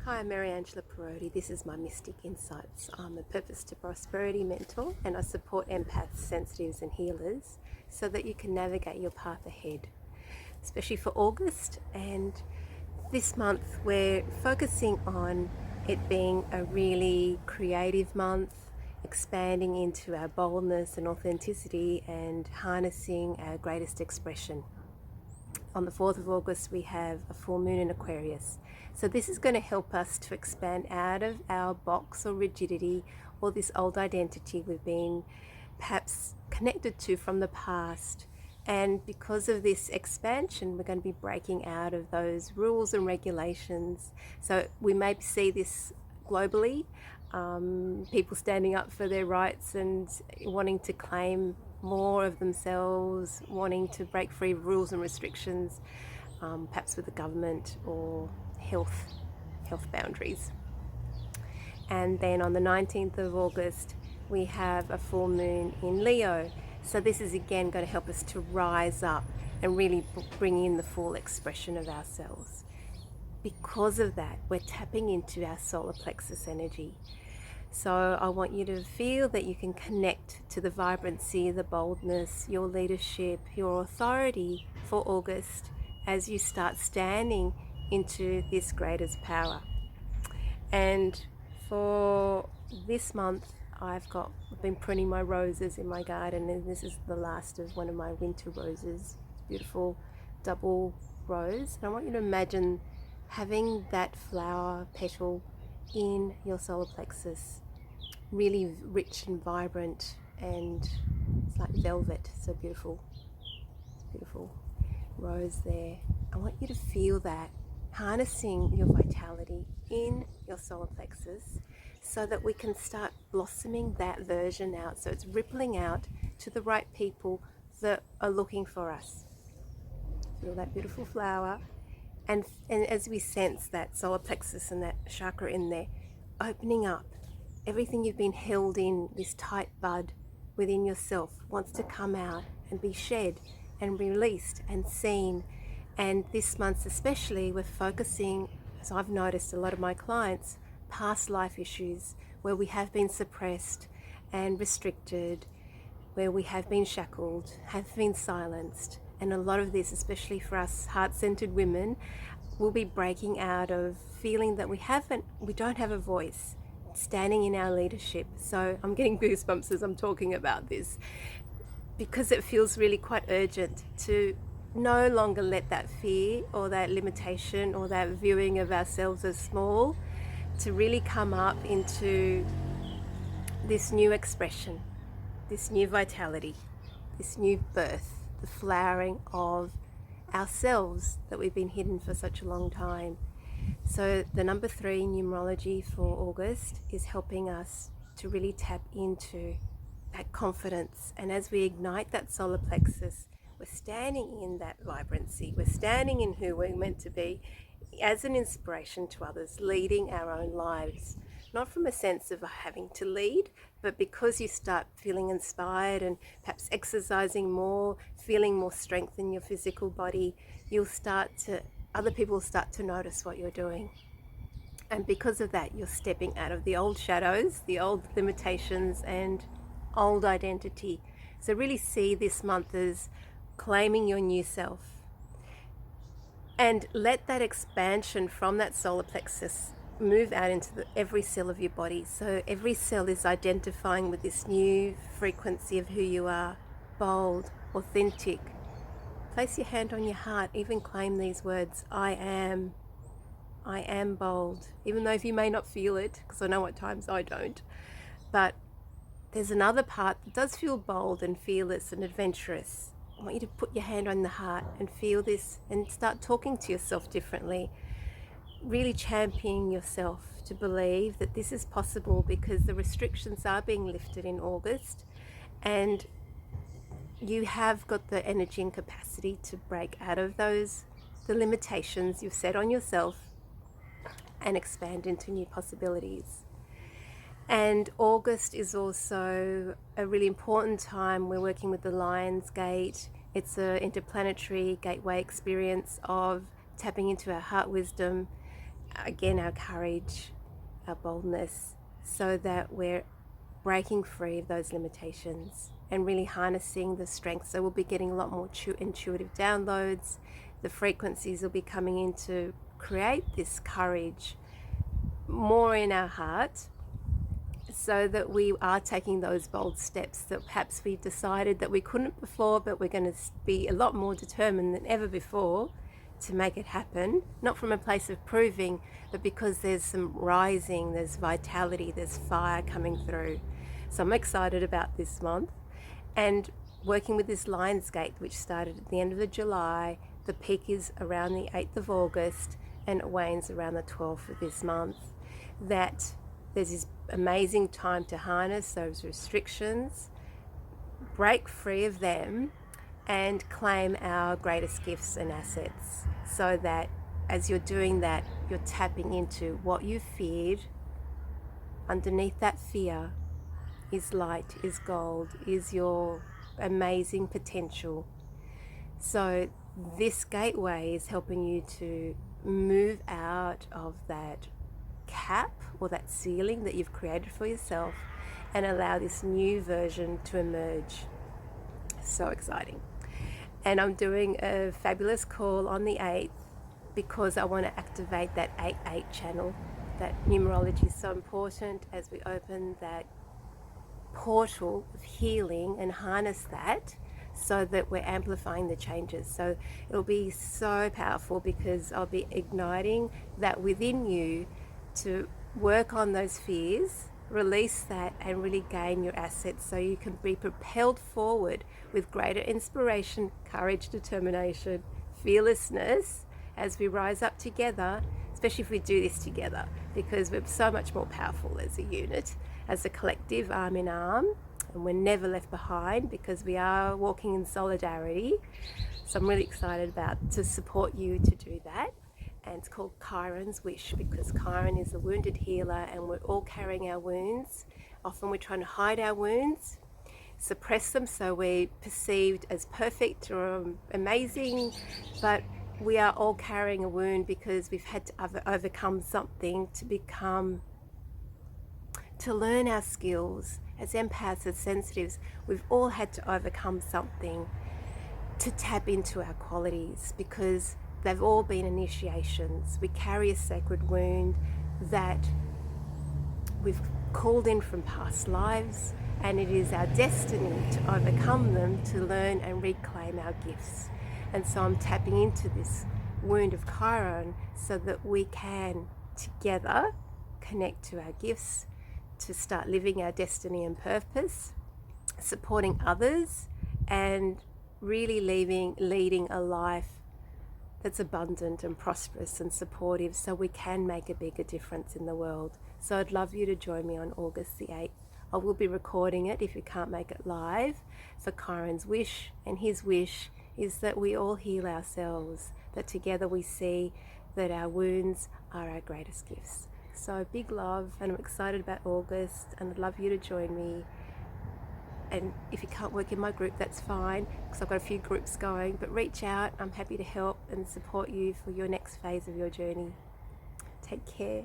Hi, I'm Mary Angela Perotti. This is my Mystic Insights. I'm a Purpose to Prosperity mentor and I support empaths, sensitives and healers so that you can navigate your path ahead, especially for August. And this month we're focusing on it being a really creative month, expanding into our boldness and authenticity and harnessing our greatest expression. On the 4th of August, we have a full moon in Aquarius. So this is going to help us to expand out of our box or rigidity or this old identity we've been perhaps connected to from the past. And because of this expansion, we're going to be breaking out of those rules and regulations. So we may see this globally, people standing up for their rights and wanting to claim more of themselves, wanting to break free of rules and restrictions, perhaps with the government or health boundaries. And then on the 19th of August, we have a full moon in Leo. So this is again going to help us to rise up and really bring in the full expression of ourselves. Because of that, we're tapping into our solar plexus energy. So I want you to feel that you can connect to the vibrancy, the boldness, your leadership, your authority for August as you start standing into this greatest power. And for this month, I've been pruning my roses in my garden, and this is the last of one of my winter roses. It's beautiful double rose. And I want you to imagine having that flower petal in your solar plexus, really rich and vibrant, and it's like velvet. So beautiful rose there. I want you to feel that, harnessing your vitality in your solar plexus so that we can start blossoming that version out, so it's rippling out to the right people that are looking for us. Feel that beautiful flower, and as we sense that solar plexus and that chakra in there opening up, everything you've been held in, this tight bud within yourself, wants to come out and be shed and released and seen. And this month especially, we're focusing, as I've noticed a lot of my clients, past life issues where we have been suppressed and restricted, where we have been shackled, have been silenced. And a lot of this, especially for us heart-centered women, will be breaking out of feeling that we don't have a voice, standing in our leadership. So I'm getting goosebumps as I'm talking about this, because it feels really quite urgent to no longer let that fear or that limitation or that viewing of ourselves as small to really come up into this new expression, this new vitality, this new birth, the flowering of ourselves that we've been hidden for such a long time. So the number 3 numerology for August is helping us to really tap into that confidence. And as we ignite that solar plexus, we're standing in that vibrancy. We're standing in who we're meant to be as an inspiration to others, leading our own lives. Not from a sense of having to lead, but because you start feeling inspired and perhaps exercising more, feeling more strength in your physical body, other people will start to notice what you're doing. And because of that, you're stepping out of the old shadows, the old limitations and old identity. So really see this month as claiming your new self. And let that expansion from that solar plexus move out into every cell of your body. So every cell is identifying with this new frequency of who you are, bold, authentic. Place your hand on your heart, even claim these words, I am bold. Even though if you may not feel it, because I know at times I don't. But there's another part that does feel bold and fearless and adventurous. I want you to put your hand on the heart and feel this and start talking to yourself differently. Really championing yourself to believe that this is possible, because the restrictions are being lifted in August and you have got the energy and capacity to break out of the limitations you've set on yourself and expand into new possibilities. And August is also a really important time. We're working with the Lion's Gate. It's an interplanetary gateway experience of tapping into our heart wisdom, again, our courage, our boldness, so that we're breaking free of those limitations and really harnessing the strength. So we'll be getting a lot more intuitive downloads. The frequencies will be coming in to create this courage more in our heart, so that we are taking those bold steps that perhaps we've decided that we couldn't before, but we're going to be a lot more determined than ever before to make it happen. Not from a place of proving, but because there's some rising, there's vitality, there's fire coming through. So I'm excited about this month, and working with this Lionsgate, which started at the end of July. The peak is around the 8th of August, and it wanes around the 12th of this month. That there's this amazing time to harness those restrictions, break free of them, and claim our greatest gifts and assets. So that as you're doing that, you're tapping into what you feared. Underneath that fear is light, is gold, is your amazing potential. So this gateway is helping you to move out of that cap or that ceiling that you've created for yourself and allow this new version to emerge. So exciting. And I'm doing a fabulous call on the 8th because I want to activate that 8-8 channel. That numerology is so important as we open that portal of healing and harness that, so that we're amplifying the changes. So it'll be so powerful because I'll be igniting that within you to work on those fears, release that, and really gain your assets so you can be propelled forward with greater inspiration, courage, determination, fearlessness as we rise up together, especially if we do this together, because we're so much more powerful as a unit, as a collective, arm in arm, and we're never left behind because we are walking in solidarity. So I'm really excited about to support you to do that. And it's called Chiron's Wish, because Chiron is a wounded healer and we're all carrying our wounds. Often we're trying to hide our wounds, suppress them so we're perceived as perfect or amazing, but we are all carrying a wound because we've had to overcome something to learn our skills. As empaths, as sensitives, we've all had to overcome something to tap into our qualities, because they've all been initiations. We carry a sacred wound that we've called in from past lives, and it is our destiny to overcome them, to learn and reclaim our gifts. And so I'm tapping into this wound of Chiron so that we can together connect to our gifts, to start living our destiny and purpose, supporting others, and really leading a life that's abundant and prosperous and supportive, so we can make a bigger difference in the world. So I'd love you to join me on August the 8th. I will be recording it if you can't make it live, for Chiron's wish. And his wish is that we all heal ourselves, that together we see that our wounds are our greatest gifts. So big love, and I'm excited about August, and I'd love you to join me. And if you can't work in my group, that's fine, because I've got a few groups going, but reach out. I'm happy to help and support you for your next phase of your journey. Take care.